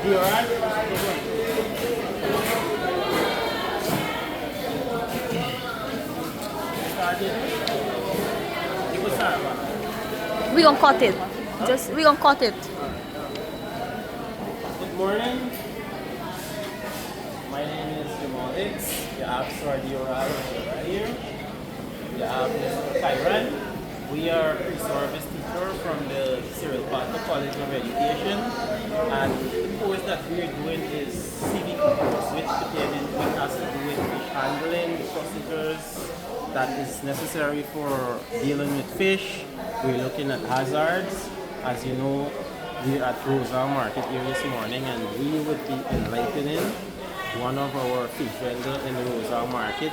You alright? We gonna cut it. Just we gonna cut it. Good morning. My name is Jamalix. You have Sardi Oral right here. You have Mr. Kyran. We are pre-service teacher from the Cyril Parker College of Education, and the course that we are doing is civic course, which has to do with fish handling, the procedures that is necessary for dealing with fish. We're looking at hazards. As you know, we're at Rosa Market here this morning, and we would be enlightening one of our fish vendors in the Rosa Market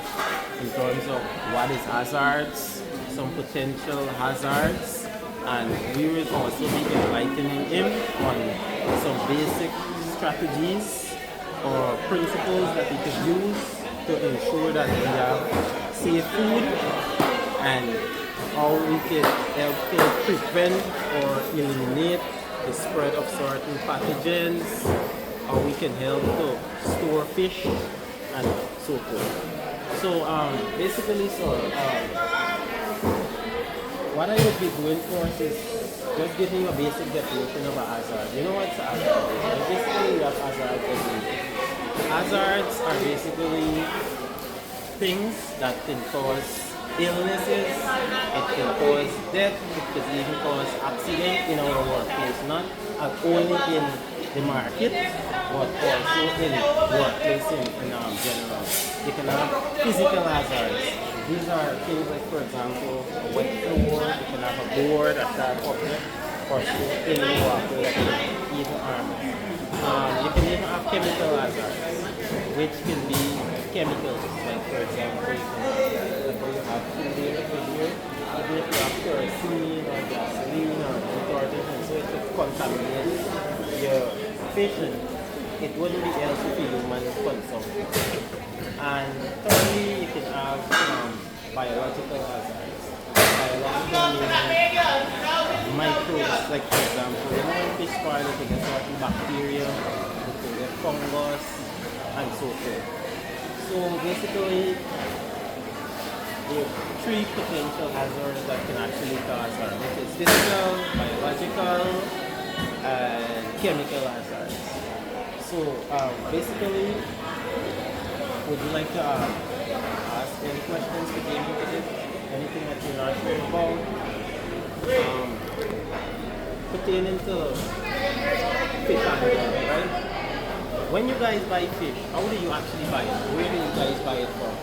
in terms of what is hazards, some potential hazards, and we will also be enlightening him on some basic strategies or principles that he could use to ensure that we have safe food and how we can help to prevent or eliminate the spread of certain pathogens, how we can help to store fish and so forth. So basically, what I would be doing for us is just giving a basic definition of a hazard. You know what's a hazard? Basically, we have hazards everywhere. Hazards are basically things that can cause illnesses, it can cause death, it can even cause accident in our workplace, not only in the market, but also in workplace in general. You can have physical hazards. These are things like, for example, a wet floor, you can have a board, a sharp object, or in the water that can even harm us. You can even have chemical hazards, which can be chemicals, like for example, you have food in the fridge, even if you have kerosene or gasoline or detergent, so it could contaminate your fish, and it wouldn't be healthy for human consumption. And thirdly, you can have biological hazards. Biological meaning microbes, like for example, when fish spoil, you can get certain bacteria, you can get fungus, and so forth. So basically, there are three potential hazards that can actually cause harm, which is physical, biological, and chemical hazards. So basically, would you like to ask any questions pertaining to this? Anything that you're not sure about? Pertaining to fish handling, right? When you guys buy fish, how do you actually buy it? Where do you guys buy it from?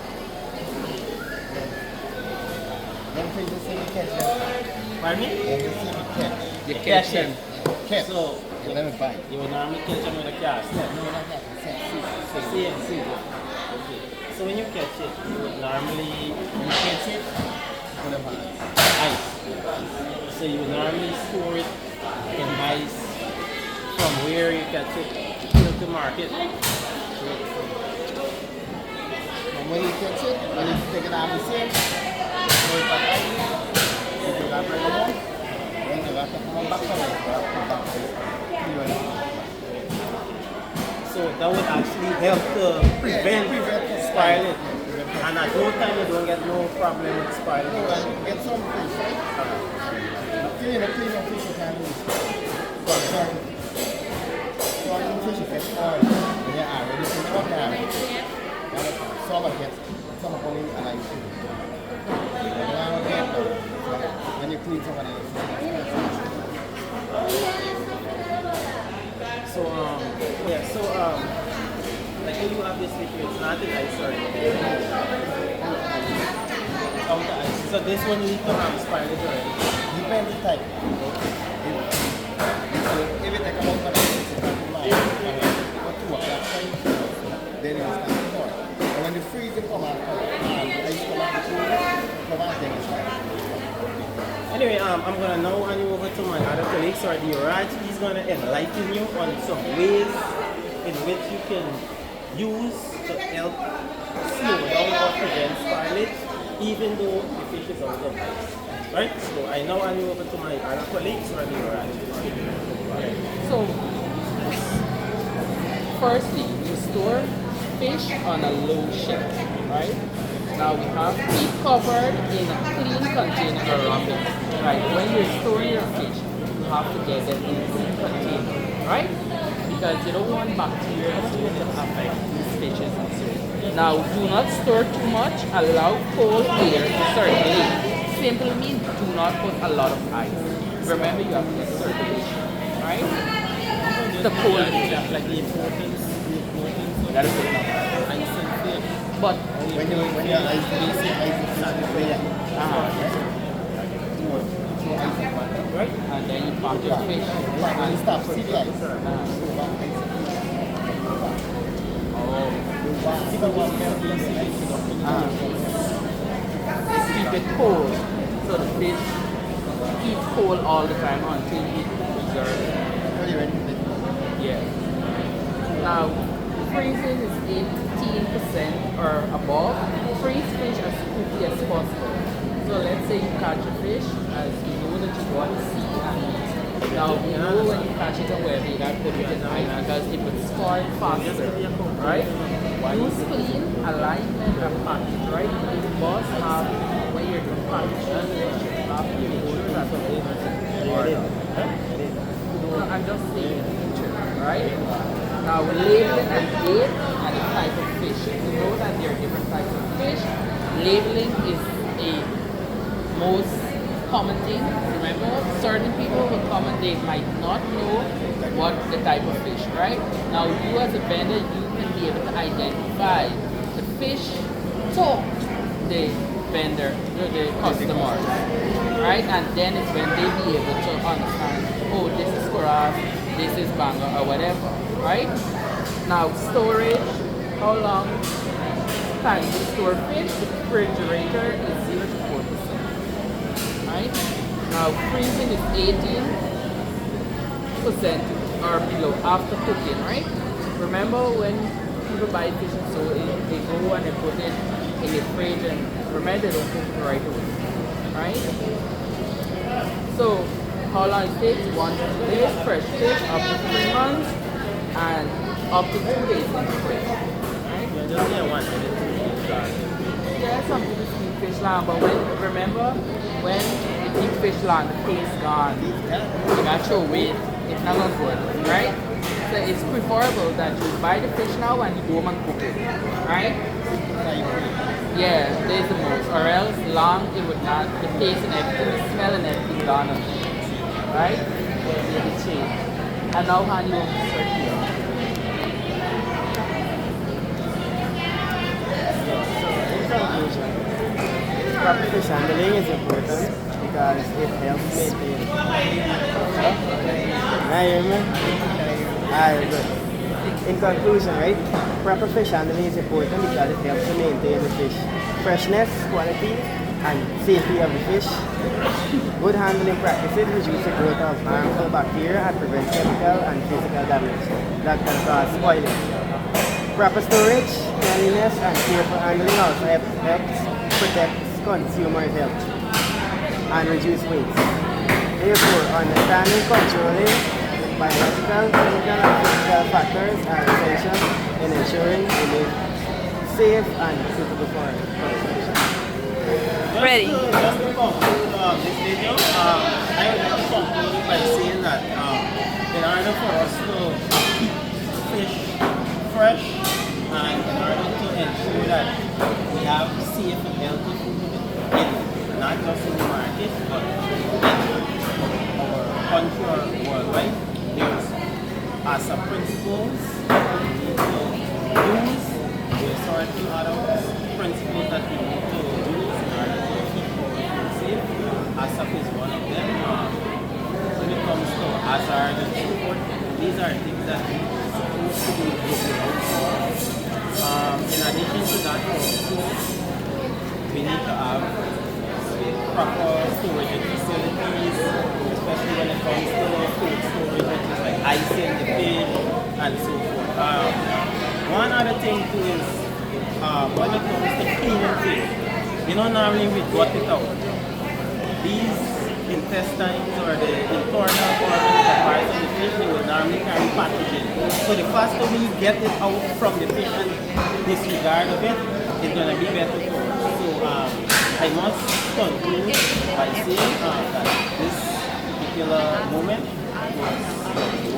Them fish you see me catch them. Pardon me? Them you see me catch. You catch them. Catch. So, You let me buy. you will normally catch them with a cast. No, not that. So, see. Okay. So when you catch it, you would normally Catch it. Put them on. ice. So you would normally store it in ice from where you catch it till the market. And when you catch it, when you take it out of the sink, put it back out. You put that bring it home. Then you have to come back from it. So that would actually help to prevent spoiling. And at no time you don't get no problem with spoiling. Get some fish, right? Clean a fish you can use. So on the fish you get oil. When you are ready to cook them, some of it, some of it are like food. When you clean some of it, like when you have this fish here, it's not in ice or anything. Out the ice. So this one need to have spoilage already. depends the type. If it take about 1 hour, or 2 o'clock, then it will start more. And when the freezing come out, I used to like the food, come out, then it's like. Anyway, I'm gonna now hand you over to my other colleague, Sardi Raj. He's gonna enlighten you on some ways in which you can use to help slow down or prevent spoilage, even though the fish is out of ice. Right? So I now hand you over to my other colleague, Sardi Raj. So firstly, we store fish on a low shelf, right? Now we have keep covered in a clean container or wrapping. Right? When you're storing your fish, you have to get them in a clean container, right? Because you don't want bacteria to affect these fishes and so. Now do not store too much, allow cold air to circulate. Simply means do not put a lot of ice. Remember you have to get circulation, right? The cold air. Like the importance That is good enough. ice and fish. But When you're ice, basic ice is not the way. right? And then you pack your fish. When you stop sea ice, Keep it cold. So the fish keep cold all the time until it preserves. Yeah. Now, freezing is 18% or above. Freeze fish as quickly as possible. So let's say you catch a fish, as you know that you go to sea and eat. Now, you know when you catch it and wherever you gotta put it in ice because it would spoil faster, right? Use clean alignment and package, right? You must have, when you're doing packaging, you should have your orders as a order. I'm just saying the future, right? Now, labeling and date and the type of fish. You know that there are different types of fish. Labeling is a most common thing. Remember, certain people will come and they might not know what the type of fish, right? Now, you as a vendor, you can be able to identify the fish to the vendor, the customer, right? And then it's when they be able to understand, oh, this is Korat, this is Banga, or whatever, right? Now, storage, how long can you store fish? The refrigerator is 0 to 4%, right? Now, freezing is 18% or below after cooking, right? Remember when people buy fish and so they go and they put it in the fridge and remember they don't cook it right away, right? So how long it takes? 1 to 2 days, fresh fish up to 3 months and up to 2 days in the fridge, right? Yeah, just yeah, 1 to 2 days. Yeah, some people keep fish long, but remember when you keep fish long, the taste gone. You got your weight, it's not gonna good, right? So it's preferable that you buy the fish now and you go home and cook it, right? Yeah, there's the most. Or else long it would not, the taste and everything, the smell and everything gone on it, right? Yeah, the change. And now hand you over to Sergio. In conclusion, proper fish handling is important because it helps maintain. Now you hear me? Alright, good. In conclusion, right? Proper fish handling is important because it helps to maintain the fish freshness, quality, and safety of the fish. Good handling practices reduce the growth of harmful bacteria and prevent chemical and physical damage that can cause spoiling. Proper storage, cleanliness, and careful handling also helps protect consumer health and reduce waste. Therefore, understanding, controlling biological, chemical, and physical factors are essential in ensuring we live safe and suitable for consumption. Ready. Just to conclude this video, I would like to conclude by saying that in order for us to keep fish fresh and in order to ensure that we have safe and healthy food in not just in the market but in our country or worldwide, there's as a principles we need to use. There's certain other principles that we need to use in order to keep our food safe. ASAP is one of them. When it comes to hazard and so forth, these are things that we're supposed to be looking out for. In addition to that, also, we need to have proper storage facilities, especially when it comes to food storage, which is like icing the fish and so forth. One other thing too is when it comes to cleaning fish, you know, normally we gut it out. These intestines or the internal organs that parts of the fish, they would normally carry pathogen. So the faster we get it out from the fish and disregard of it, it's going to be better for us. So I must conclude by saying that this particular moment was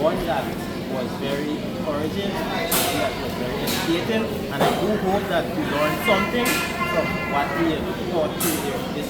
one that was very encouraging, that was very educative, and I do hope that we learned something from what we have taught you here this